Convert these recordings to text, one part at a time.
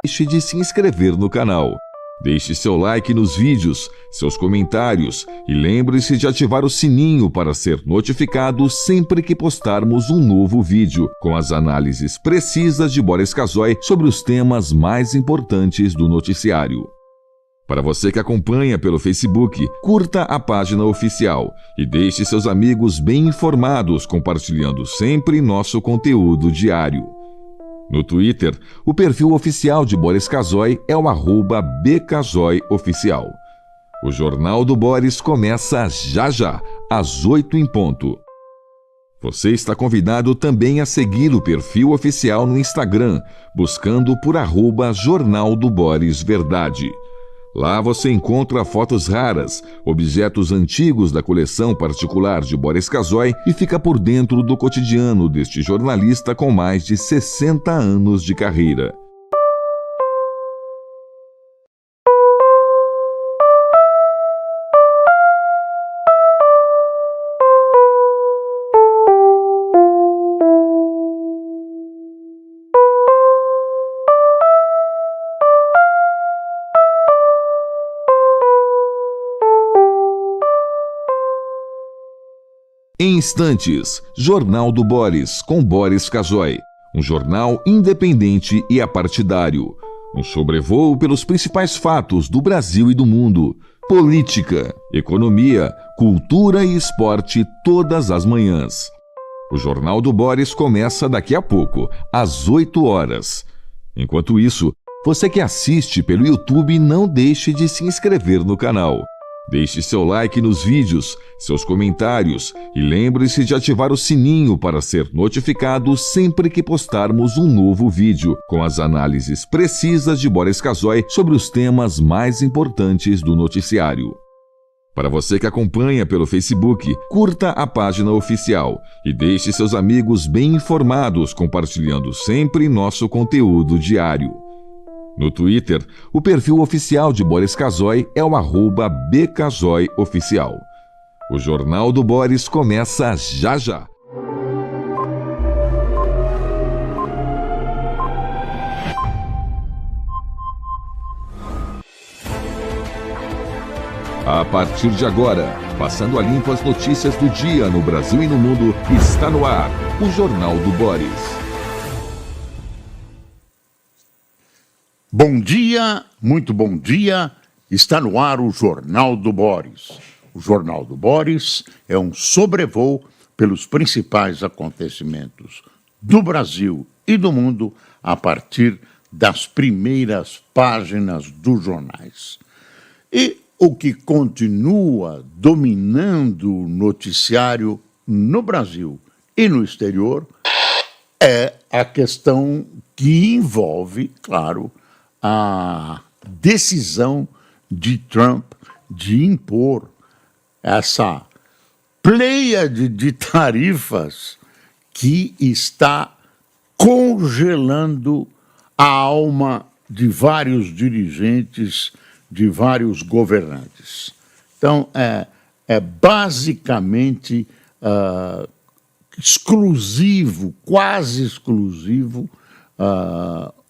Deixe de se inscrever no canal. Deixe seu like nos vídeos, seus comentários e lembre-se de ativar o sininho para ser notificado sempre que postarmos um novo vídeo com as análises precisas de Boris Casoy sobre os temas mais importantes do noticiário. Para você que acompanha pelo Facebook, curta a página oficial e deixe seus amigos bem informados compartilhando sempre nosso conteúdo diário. No Twitter, o perfil oficial de Boris Casoy é o @bcasoyoficial. O Jornal do Boris começa já, às 8 em ponto. Você está convidado também a seguir o perfil oficial no Instagram, buscando por @Jornal do Boris Verdade. Lá você encontra fotos raras, objetos antigos da coleção particular de Boris Casoy e fica por dentro do cotidiano deste jornalista com mais de 60 anos de carreira. Em instantes, Jornal do Boris, com Boris Casoy. Um jornal independente e apartidário. Um sobrevoo pelos principais fatos do Brasil e do mundo. Política, economia, cultura e esporte todas as manhãs. O Jornal do Boris começa daqui a pouco, às 8 horas. Enquanto isso, você que assiste pelo YouTube não deixe de se inscrever no canal. Deixe seu like nos vídeos, seus comentários e lembre-se de ativar o sininho para ser notificado sempre que postarmos um novo vídeo com as análises precisas de Boris Casoy sobre os temas mais importantes do noticiário. Para você que acompanha pelo Facebook, curta a página oficial e deixe seus amigos bem informados compartilhando sempre nosso conteúdo diário. No Twitter, o perfil oficial de Boris Casoy é o @bcasoyoficial. O Jornal do Boris começa já. A partir de agora, passando a limpo as notícias do dia no Brasil e no mundo, está no ar o Jornal do Boris. Bom dia, muito bom dia, está no ar o Jornal do Boris. O Jornal do Boris é um sobrevoo pelos principais acontecimentos do Brasil e do mundo a partir das primeiras páginas dos jornais. E o que continua dominando o noticiário no Brasil e no exterior é a questão que envolve, claro, a decisão de Trump de impor essa pleiade de tarifas que está congelando a alma de vários dirigentes, de vários governantes. Então, é basicamente exclusivo, quase exclusivo,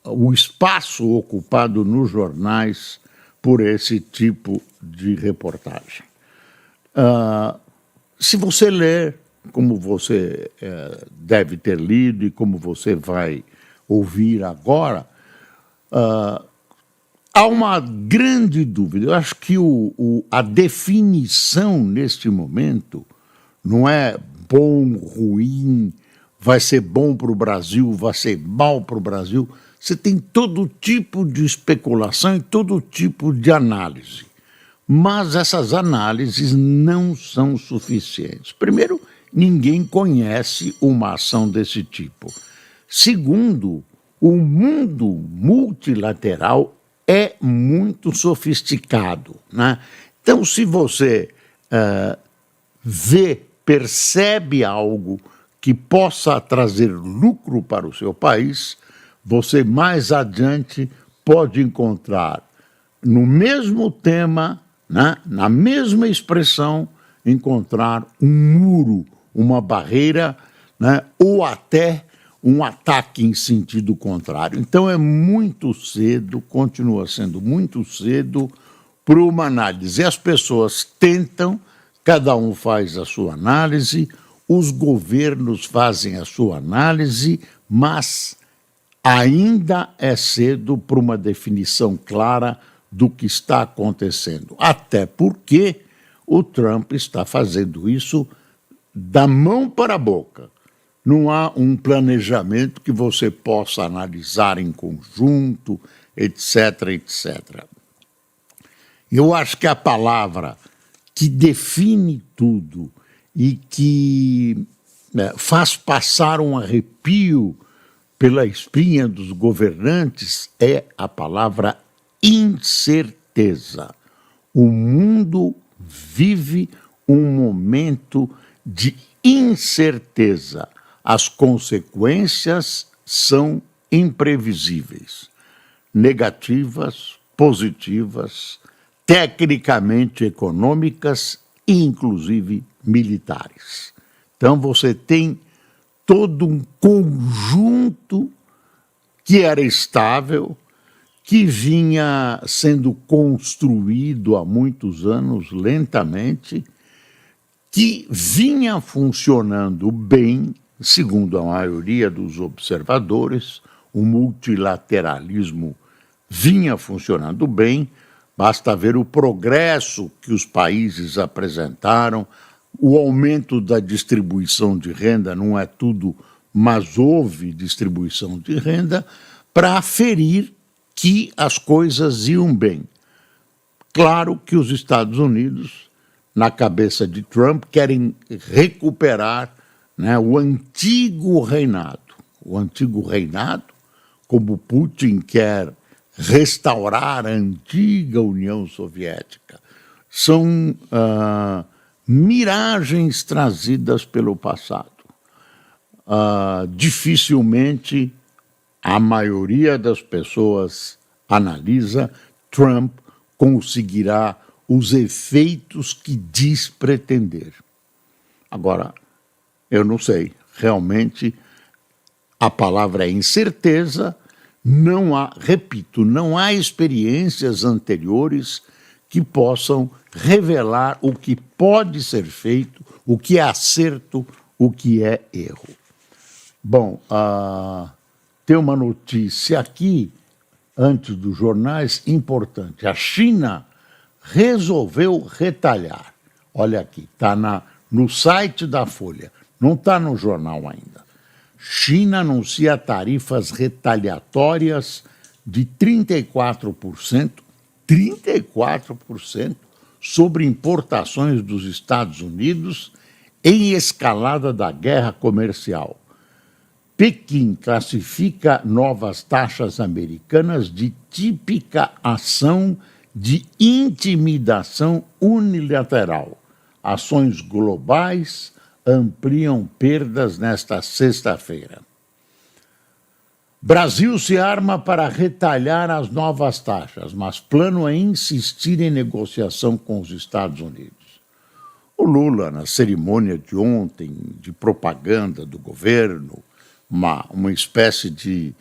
o espaço ocupado nos jornais por esse tipo de reportagem. Se você ler, como você deve ter lido e como você vai ouvir agora, há uma grande dúvida. Eu acho que a definição neste momento não é bom, ruim, vai ser bom para o Brasil, vai ser mal para o Brasil. Você tem todo tipo de especulação e todo tipo de análise. Mas essas análises não são suficientes. Primeiro, ninguém conhece uma ação desse tipo. Segundo, o mundo multilateral é muito sofisticado, né? Então, se você percebe algo que possa trazer lucro para o seu país, você mais adiante pode encontrar no mesmo tema, né, na mesma expressão, encontrar um muro, uma barreira, né, ou até um ataque em sentido contrário. Então é muito cedo, continua sendo muito cedo para uma análise. E as pessoas tentam, cada um faz a sua análise, os governos fazem a sua análise, mas ainda é cedo para uma definição clara do que está acontecendo. Até porque o Trump está fazendo isso da mão para a boca. Não há um planejamento que você possa analisar em conjunto, etc, etc. Eu acho que a palavra que define tudo e que faz passar um arrepio pela espinha dos governantes é a palavra incerteza. O mundo vive um momento de incerteza. As consequências são imprevisíveis, negativas, positivas, tecnicamente econômicas e, inclusive, militares. Então, você tem todo um conjunto que era estável, que vinha sendo construído há muitos anos lentamente, que vinha funcionando bem, segundo a maioria dos observadores, o multilateralismo vinha funcionando bem, basta ver o progresso que os países apresentaram, o aumento da distribuição de renda, não é tudo, mas houve distribuição de renda, para aferir que as coisas iam bem. Claro que os Estados Unidos, na cabeça de Trump, querem recuperar, o antigo reinado. O antigo reinado, como Putin quer restaurar a antiga União Soviética. São miragens trazidas pelo passado. Dificilmente a maioria das pessoas analisa Trump conseguirá os efeitos que diz pretender. Agora, eu não sei, realmente a palavra é incerteza, não há, repito, não há experiências anteriores que possam revelar o que pode ser feito, o que é acerto, o que é erro. Bom, tem uma notícia aqui, antes dos jornais, importante. A China resolveu retalhar. Olha aqui, está no site da Folha, não está no jornal ainda. China anuncia tarifas retaliatórias de 34% sobre importações dos Estados Unidos em escalada da guerra comercial. Pequim classifica novas taxas americanas de típica ação de intimidação unilateral. Ações globais ampliam perdas nesta sexta-feira. Brasil se arma para retalhar as novas taxas, mas plano é insistir em negociação com os Estados Unidos. O Lula, na cerimônia de ontem, de propaganda do governo, uma espécie de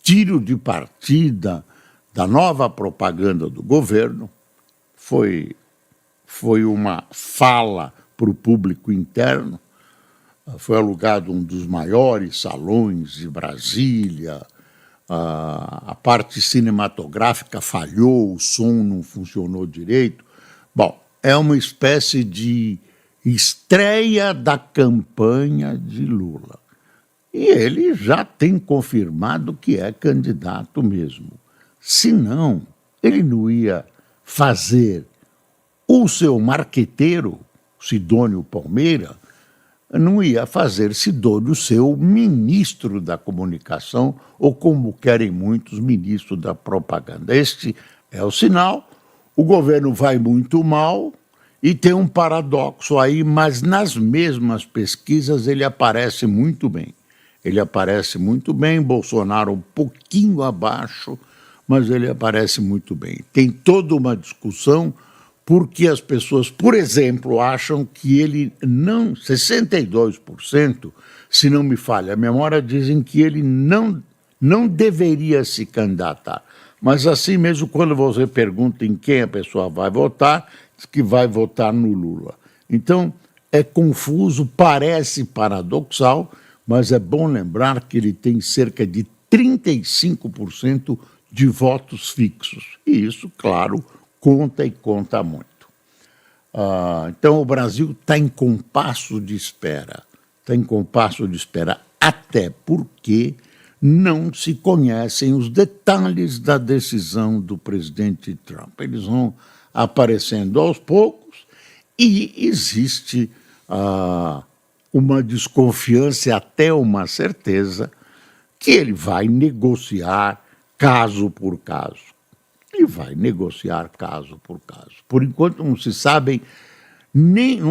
tiro de partida da nova propaganda do governo, foi uma fala para o público interno, foi alugado um dos maiores salões de Brasília, a parte cinematográfica falhou, o som não funcionou direito. Bom, é uma espécie de estreia da campanha de Lula. E ele já tem confirmado que é candidato mesmo. Senão, ele não ia fazer o seu marqueteiro, Sidônio Palmeira, não ia fazer Sidônio seu ministro da comunicação, ou como querem muitos, ministro da propaganda. Este é o sinal. O governo vai muito mal e tem um paradoxo aí, mas nas mesmas pesquisas ele aparece muito bem. Bolsonaro um pouquinho abaixo, mas ele aparece muito bem. Tem toda uma discussão porque as pessoas, por exemplo, acham que ele não, 62%, se não me falha a memória, dizem que ele não deveria se candidatar. Mas assim mesmo, quando você pergunta em quem a pessoa vai votar, diz que vai votar no Lula. Então, é confuso, parece paradoxal, mas é bom lembrar que ele tem cerca de 35% de votos fixos. E isso, claro, conta e conta muito. Então, o Brasil está em compasso de espera. Está em compasso de espera, até porque não se conhecem os detalhes da decisão do presidente Trump. Eles vão aparecendo aos poucos e existe uma desconfiança e até uma certeza que ele vai negociar caso por caso. Ele vai negociar caso por caso. Por enquanto não se sabe nem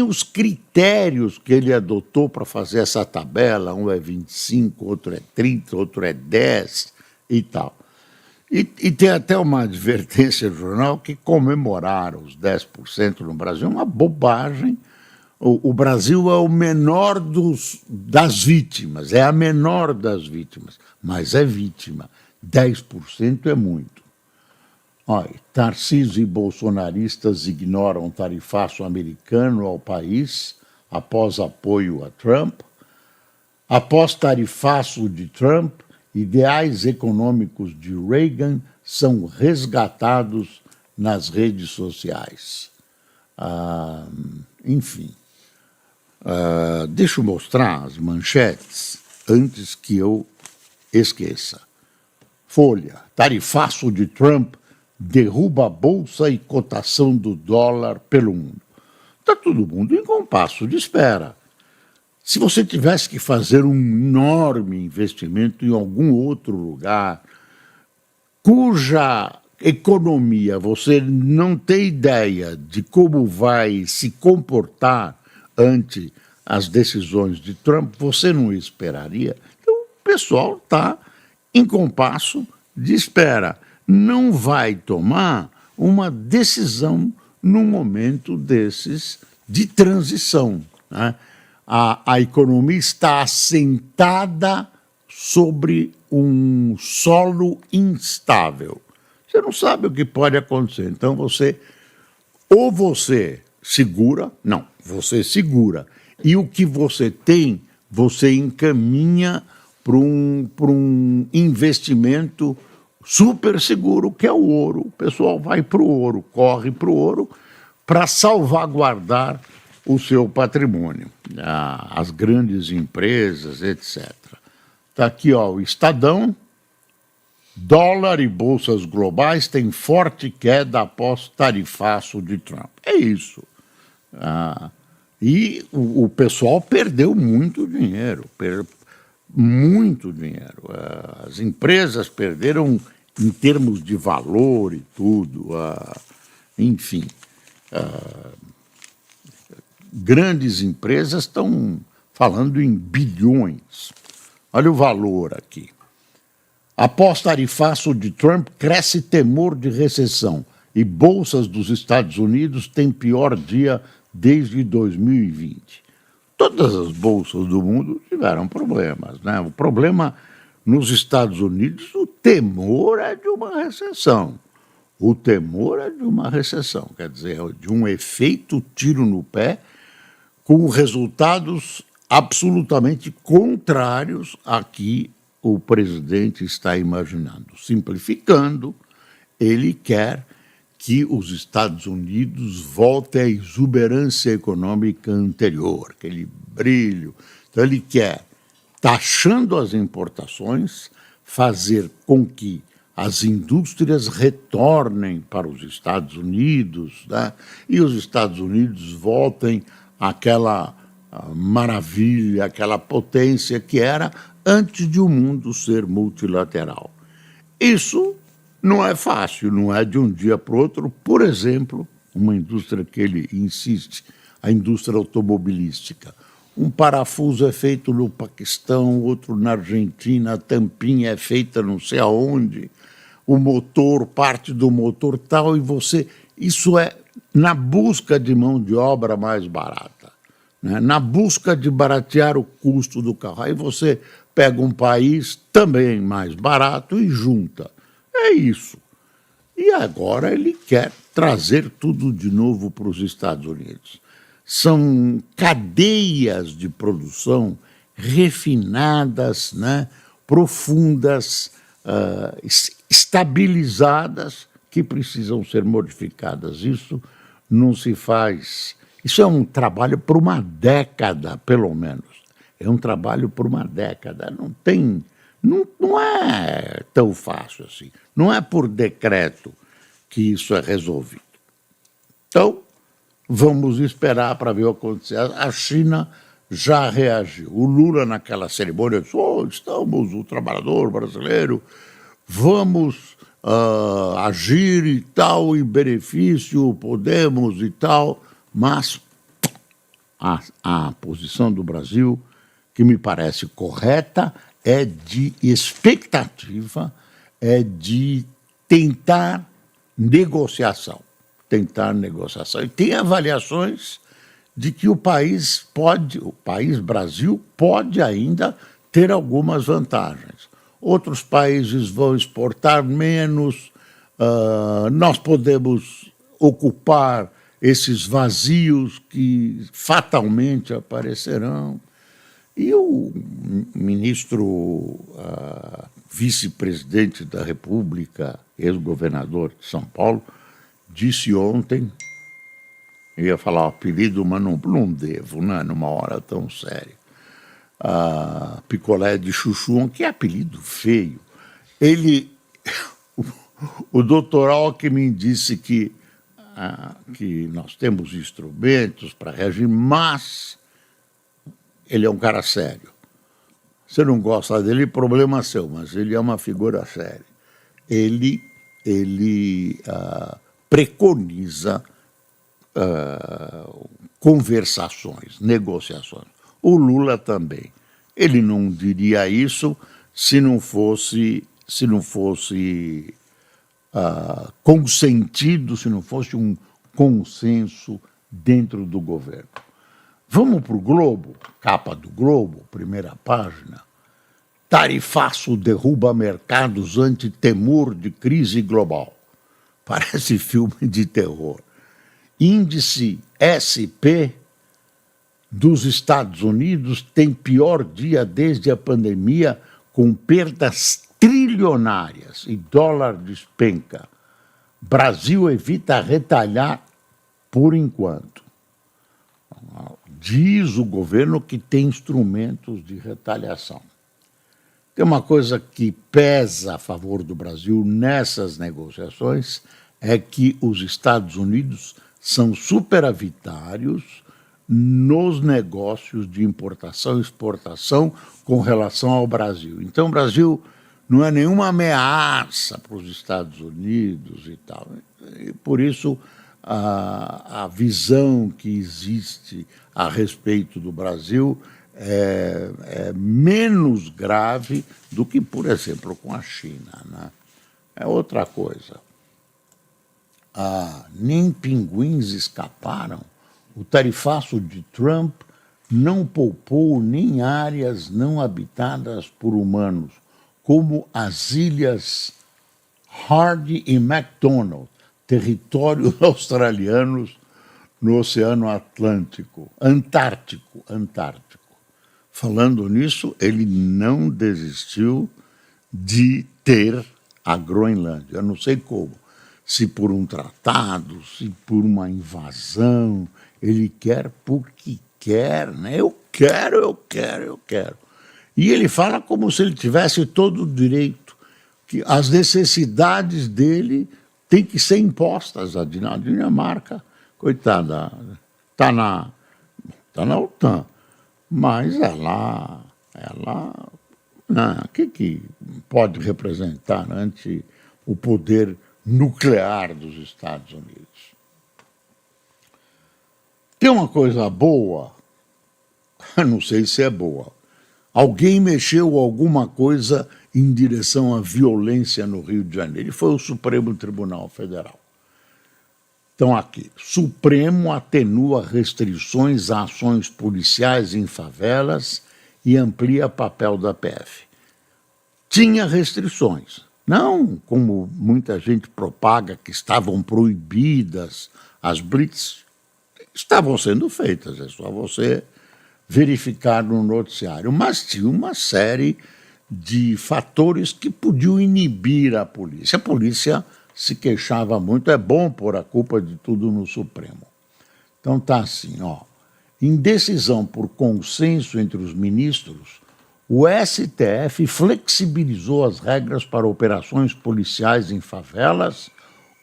os critérios que ele adotou para fazer essa tabela. Um é 25, outro é 30, outro é 10 e tal. E tem até uma advertência do jornal que comemorar os 10% no Brasil é uma bobagem. O Brasil é o menor das vítimas, é a menor das vítimas, mas é vítima. 10% é muito. Olha, Tarcísio e bolsonaristas ignoram tarifaço americano ao país após apoio a Trump. Após tarifaço de Trump, ideais econômicos de Reagan são resgatados nas redes sociais. Enfim, deixa eu mostrar as manchetes antes que eu esqueça. Folha, tarifaço de Trump derruba a bolsa e cotação do dólar pelo mundo. Está todo mundo em compasso de espera. Se você tivesse que fazer um enorme investimento em algum outro lugar, cuja economia você não tem ideia de como vai se comportar ante as decisões de Trump, você não esperaria. Então, o pessoal está em compasso de espera. Não vai tomar uma decisão num momento desses de transição, né? A economia está assentada sobre um solo instável. Você não sabe o que pode acontecer. Então você segura, você segura. E o que você tem, você encaminha para um investimento super seguro, que é o ouro. O pessoal vai para o ouro, corre para o ouro para salvaguardar o seu patrimônio, as grandes empresas, etc. Está aqui, ó, o Estadão: dólar e bolsas globais têm forte queda após tarifaço de Trump. É isso. E o pessoal perdeu muito dinheiro, muito dinheiro. As empresas perderam em termos de valor e tudo. Enfim, grandes empresas estão falando em bilhões. Olha o valor aqui. Após tarifaço de Trump, cresce temor de recessão e bolsas dos Estados Unidos têm pior dia desde 2020. Todas as bolsas do mundo tiveram problemas, né? O problema nos Estados Unidos, o temor é de uma recessão. O temor é de uma recessão, quer dizer, de um efeito tiro no pé, com resultados absolutamente contrários a que o presidente está imaginando. Simplificando, ele quer que os Estados Unidos voltem à exuberância econômica anterior, aquele brilho. Então ele quer, taxando as importações, fazer com que as indústrias retornem para os Estados Unidos, né? E os Estados Unidos voltem àquela maravilha, aquela potência que era antes de o mundo ser multilateral. Isso não é fácil, não é de um dia para o outro. Por exemplo, uma indústria que ele insiste, a indústria automobilística. Um parafuso é feito no Paquistão, outro na Argentina, a tampinha é feita não sei aonde, o motor, parte do motor tal, e você Isso é na busca de mão de obra mais barata, né? Na busca de baratear o custo do carro. Aí você pega um país também mais barato e junta. É isso. E agora ele quer trazer tudo de novo para os Estados Unidos. São cadeias de produção refinadas, né, profundas, estabilizadas, que precisam ser modificadas. Isso não se faz. Isso é um trabalho por uma década, pelo menos. É um trabalho por uma década. Não é tão fácil assim. Não é por decreto que isso é resolvido. Então, vamos esperar para ver o que acontecer. A China já reagiu. O Lula, naquela cerimônia, disse: estamos, o trabalhador brasileiro, vamos agir e tal, em benefício, podemos e tal, mas a posição do Brasil, que me parece correta, é de expectativa, é de tentar negociação. E tem avaliações de que o país Brasil, pode ainda ter algumas vantagens. Outros países vão exportar menos, nós podemos ocupar esses vazios que fatalmente aparecerão. E o ministro vice-presidente da República, ex-governador de São Paulo, disse ontem, eu ia falar o apelido, mas não devo, né, numa hora tão séria, picolé de chuchu, que é apelido feio. O doutor Alckmin disse que nós temos instrumentos para reagir, mas ele é um cara sério. Você não gosta dele, problema seu, mas ele é uma figura séria. Ele preconiza conversações, negociações. O Lula também. Ele não diria isso se não fosse consentido, se não fosse um consenso dentro do governo. Vamos para o Globo, capa do Globo, primeira página. Tarifaço derruba mercados ante temor de crise global. Parece filme de terror. Índice SP dos Estados Unidos tem pior dia desde a pandemia, com perdas trilionárias e dólar despenca. Brasil evita retalhar por enquanto. Diz o governo que tem instrumentos de retaliação. Tem uma coisa que pesa a favor do Brasil nessas negociações, é que os Estados Unidos são superavitários nos negócios de importação e exportação com relação ao Brasil. Então, o Brasil não é nenhuma ameaça para os Estados Unidos e tal. E, por isso, a visão que existe a respeito do Brasil é menos grave do que, por exemplo, com a China, né? É outra coisa. Nem pinguins escaparam. O tarifaço de Trump não poupou nem áreas não habitadas por humanos, como as ilhas Hardy e McDonald, territórios australianos no Oceano Antártico. Falando nisso, ele não desistiu de ter a Groenlândia. Eu não sei como, se por um tratado, se por uma invasão, ele quer porque quer, né? Eu quero. E ele fala como se ele tivesse todo o direito, que as necessidades dele têm que ser impostas. A Dinamarca, coitada, está na OTAN, mas ela o que pode representar ante o poder nuclear dos Estados Unidos? Tem uma coisa boa, não sei se é boa. Alguém mexeu alguma coisa em direção à violência no Rio de Janeiro. E foi o Supremo Tribunal Federal. Então, aqui, Supremo atenua restrições a ações policiais em favelas e amplia papel da PF. Tinha restrições, não como muita gente propaga que estavam proibidas as blitz, estavam sendo feitas, é só você verificar no noticiário, mas tinha uma série de fatores que podiam inibir a polícia. A polícia se queixava muito, é bom pôr a culpa de tudo no Supremo. Então tá assim, ó, em decisão por consenso entre os ministros, o STF flexibilizou as regras para operações policiais em favelas,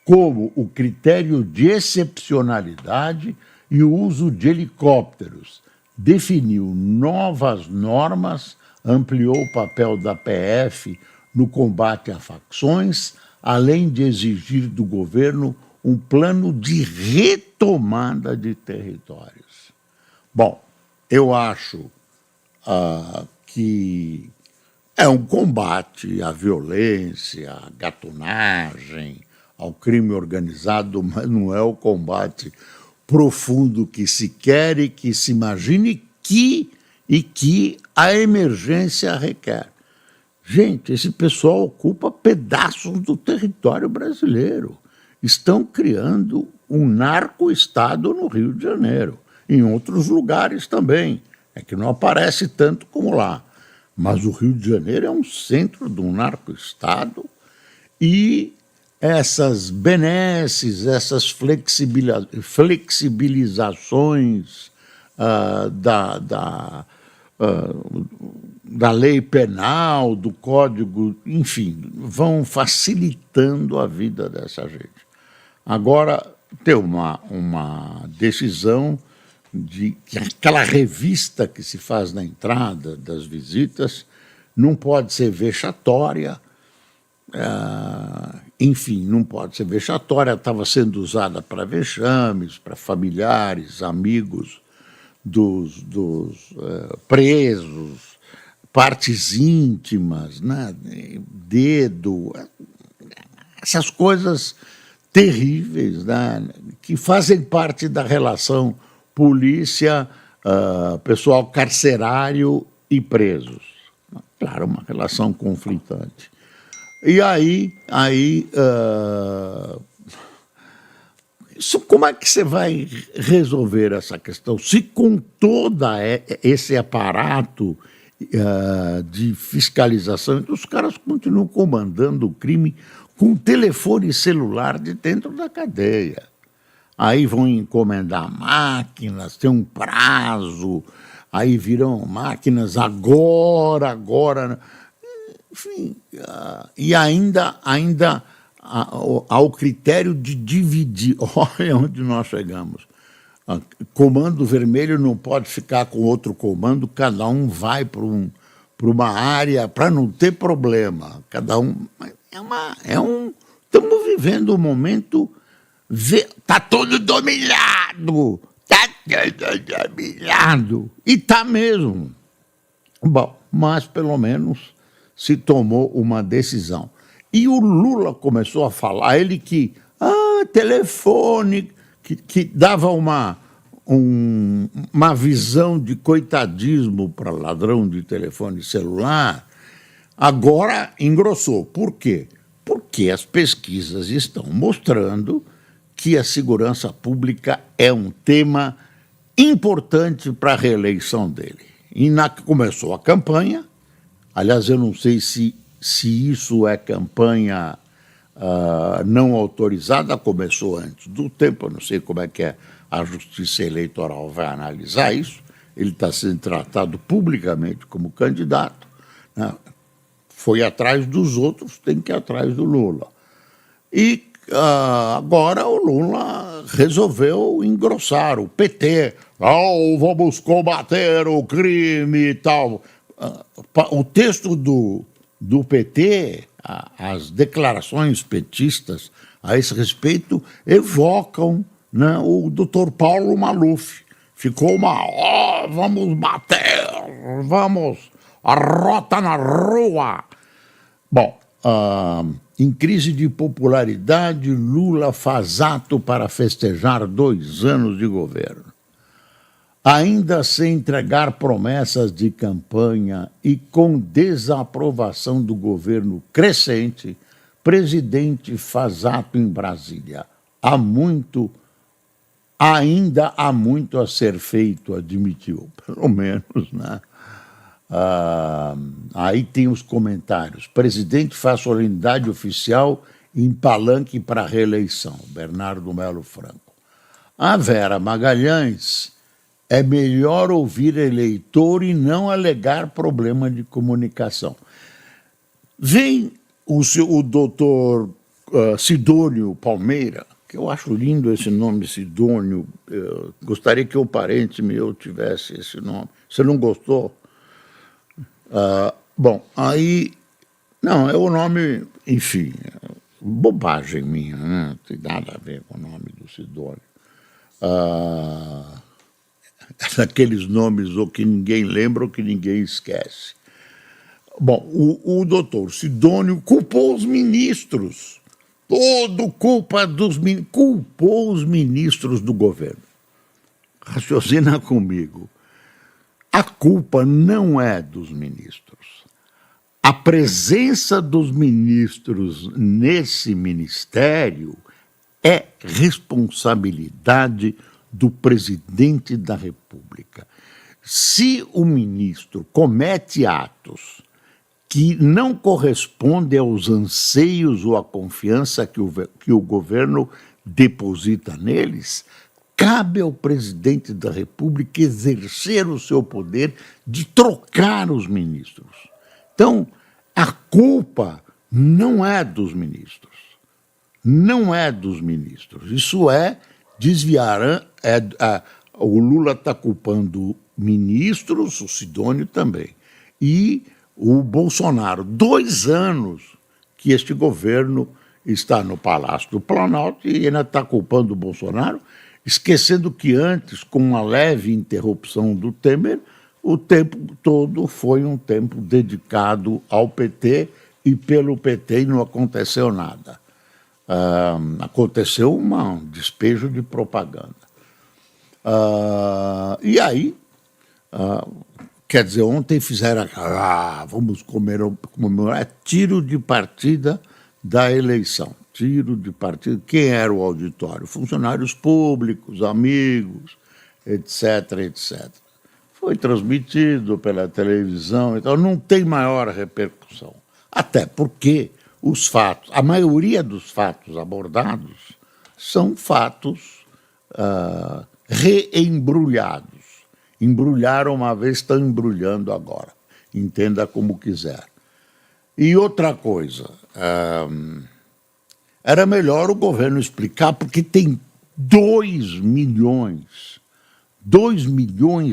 como o critério de excepcionalidade e o uso de helicópteros, definiu novas normas, ampliou o papel da PF no combate a facções, além de exigir do governo um plano de retomada de territórios. Bom, eu acho que é um combate à violência, à gatunagem, ao crime organizado, mas não é o combate profundo que se quer e que se imagine que a emergência requer. Gente, esse pessoal ocupa pedaços do território brasileiro. Estão criando um narco-estado no Rio de Janeiro. Em outros lugares também. É que não aparece tanto como lá. Mas o Rio de Janeiro é um centro de um narco-estado e essas benesses, essas flexibilizações da lei penal, do código, enfim, vão facilitando a vida dessa gente. Agora, tem uma decisão de que aquela revista que se faz na entrada das visitas não pode ser vexatória, enfim, não pode ser vexatória, estava sendo usada para vexames, para familiares, amigos dos presos, partes íntimas, né? Dedo, essas coisas terríveis, né? Que fazem parte da relação polícia, pessoal carcerário e presos. Claro, uma relação conflitante. E como é que você vai resolver essa questão? Se com todo esse aparato de fiscalização, então os caras continuam comandando o crime com telefone celular de dentro da cadeia. Aí vão encomendar máquinas, tem um prazo, aí viram máquinas agora. Enfim, e ainda ao critério de dividir. Olha onde nós chegamos. Comando vermelho não pode ficar com outro comando, cada um vai para uma área para não ter problema. Cada um. Estamos vivendo um momento. Está todo dominado. Está todo dominado. E está mesmo. Bom, mas pelo menos se tomou uma decisão. E o Lula começou a falar, ele que, telefone, que dava uma visão de coitadismo para ladrão de telefone celular, agora engrossou. Por quê? Porque as pesquisas estão mostrando que a segurança pública é um tema importante para a reeleição dele. E começou a campanha, aliás, eu não sei se isso é campanha não autorizada, começou antes do tempo, eu não sei como é que a Justiça Eleitoral vai analisar isso, ele está sendo tratado publicamente como candidato, né? Foi atrás dos outros, tem que ir atrás do Lula. E agora o Lula resolveu engrossar o PT, vamos combater o crime e tal. O texto do PT, as declarações petistas a esse respeito evocam, né, o doutor Paulo Maluf. Ficou vamos bater, vamos, a rota na rua. Bom, em crise de popularidade, Lula faz ato para festejar 2 anos de governo. Ainda sem entregar promessas de campanha e com desaprovação do governo crescente, presidente faz ato em Brasília. Ainda há muito a ser feito, admitiu, pelo menos, né? Aí tem os comentários. Presidente faz solenidade oficial em palanque para a reeleição. Bernardo Melo Franco. A Vera Magalhães: é melhor ouvir eleitor e não alegar problema de comunicação. Vem o doutor Sidônio Palmeira, que eu acho lindo esse nome, Sidônio. Gostaria que o parente meu tivesse esse nome. Você não gostou? Bom, aí... Não, é o nome, enfim, bobagem minha, né? Não tem nada a ver com o nome do Sidônio. Aqueles nomes ou que ninguém lembra ou que ninguém esquece. Bom, o doutor Sidônio culpou os ministros. Culpou os ministros do governo. Raciocina comigo. A culpa não é dos ministros. A presença dos ministros nesse ministério é responsabilidade do presidente da República. Se o ministro comete atos que não correspondem aos anseios ou à confiança que o governo deposita neles, cabe ao presidente da República exercer o seu poder de trocar os ministros. Então, a culpa não é dos ministros. Não é dos ministros. Isso é desviar. O Lula está culpando ministros, o Sidônio também. E o Bolsonaro, 2 anos que este governo está no Palácio do Planalto e ainda está culpando o Bolsonaro, esquecendo que antes, com uma leve interrupção do Temer, o tempo todo foi um tempo dedicado ao PT e pelo PT e não aconteceu nada. Aconteceu um despejo de propaganda. E aí, quer dizer, ontem fizeram vamos comemorar tiro de partida da eleição. Tiro de partida. Quem era o auditório? Funcionários públicos, amigos, etc, etc. Foi transmitido pela televisão, então não tem maior repercussão. Até porque os fatos, a maioria dos fatos abordados são fatos reembrulhados. Embrulharam uma vez, estão embrulhando agora. Entenda como quiser. E outra coisa, era melhor o governo explicar, porque tem 2 milhões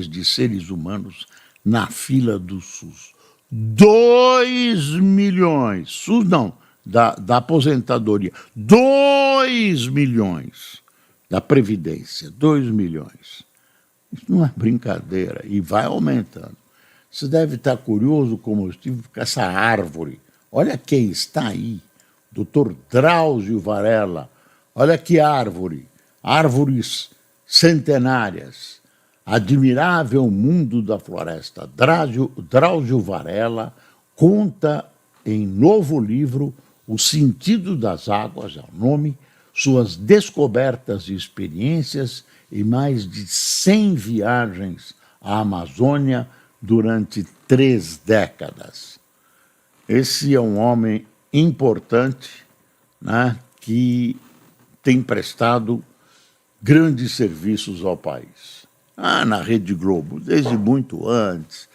de seres humanos na fila do SUS. 2 milhões. SUS não, da aposentadoria. 2 milhões da Previdência. 2 milhões. Isso não é brincadeira e vai aumentando. Você deve estar curioso como eu estive com essa árvore. Olha quem está aí, Dr. Drauzio Varela. Olha que árvore, árvores centenárias. Admirável Mundo da Floresta. Drauzio Varela conta em novo livro O Sentido das Águas, é o nome, suas descobertas e experiências e mais de 100 viagens à Amazônia durante 3 décadas. Esse é um homem importante, né, que tem prestado grandes serviços ao país. Na Rede Globo, desde muito antes,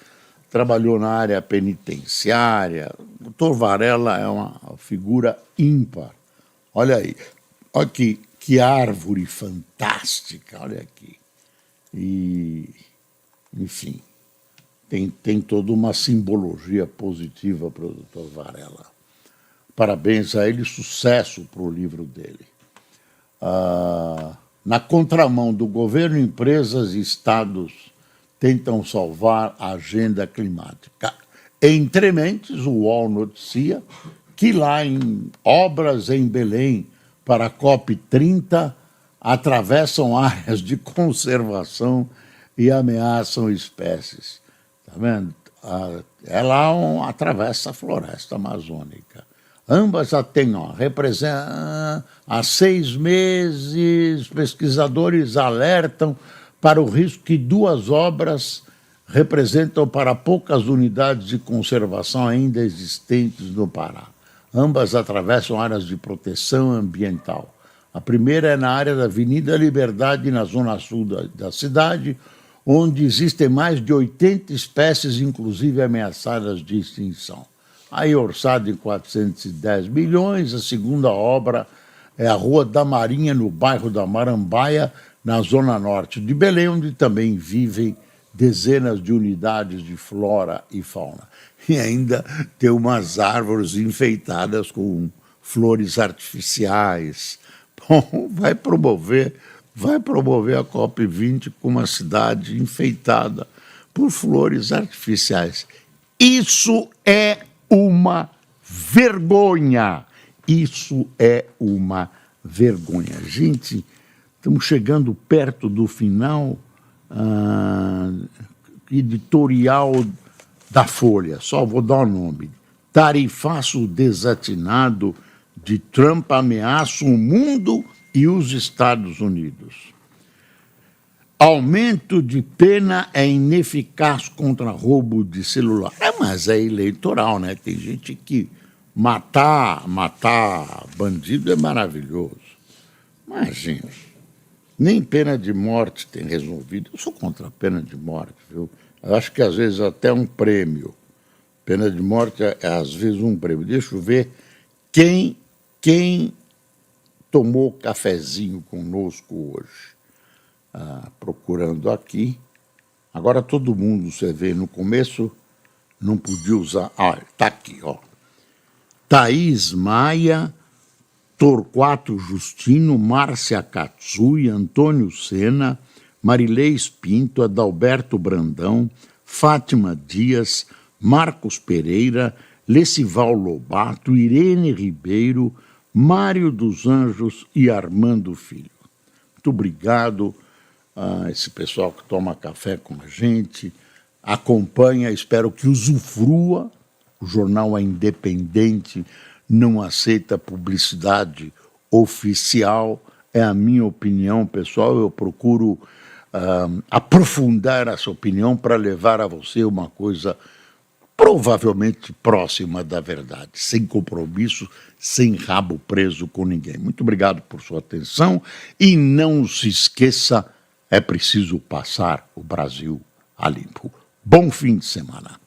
trabalhou na área penitenciária. O doutor Varela é uma figura ímpar. Olha aí, olha que árvore fantástica, olha aqui. E, enfim, tem toda uma simbologia positiva para o doutor Varela. Parabéns a ele, sucesso para o livro dele. Na contramão do governo, empresas e estados tentam salvar a agenda climática. Entre mentes, o UOL noticia que lá em obras em Belém para a COP30 atravessam áreas de conservação e ameaçam espécies. Está vendo? Atravessa a floresta amazônica. Ambas já têm, representam, há 6 meses, pesquisadores alertam para o risco que 2 obras representam para poucas unidades de conservação ainda existentes no Pará. Ambas atravessam áreas de proteção ambiental. A primeira é na área da Avenida Liberdade, na zona sul da cidade, onde existem mais de 80 espécies, inclusive ameaçadas de extinção. Aí, orçado em 410 milhões, a segunda obra é a Rua da Marinha, no bairro da Marambaia, na zona norte de Belém, onde também vivem dezenas de unidades de flora e fauna. E ainda tem umas árvores enfeitadas com flores artificiais. Bom, vai promover a COP20 com uma cidade enfeitada por flores artificiais. Isso é uma vergonha. Isso é uma vergonha. Gente, estamos chegando perto do final editorial da Folha. Só vou dar o nome. Tarifaço desatinado de Trump ameaça o mundo e os Estados Unidos. Aumento de pena é ineficaz contra roubo de celular. Mas é eleitoral, né? Tem gente que matar bandido é maravilhoso. Imagina, nem pena de morte tem resolvido. Eu sou contra a pena de morte, viu? Eu acho que às vezes até um prêmio. Pena de morte é às vezes um prêmio. Deixa eu ver quem tomou cafezinho conosco hoje. Procurando aqui. Agora todo mundo, você vê, no começo não podia usar. Está aqui, Thaís Maia, Torquato Justino, Márcia Katsui, Antônio Sena, Marilês Pinto, Adalberto Brandão, Fátima Dias, Marcos Pereira, Lecival Lobato, Irene Ribeiro, Mário dos Anjos e Armando Filho. Muito obrigado a esse pessoal que toma café com a gente, acompanha, espero que usufrua. O jornal é independente, não aceita publicidade oficial, é a minha opinião pessoal, eu procuro aprofundar essa opinião para levar a você uma coisa provavelmente próxima da verdade, sem compromisso, sem rabo preso com ninguém. Muito obrigado por sua atenção e não se esqueça, é preciso passar o Brasil a limpo. Bom fim de semana.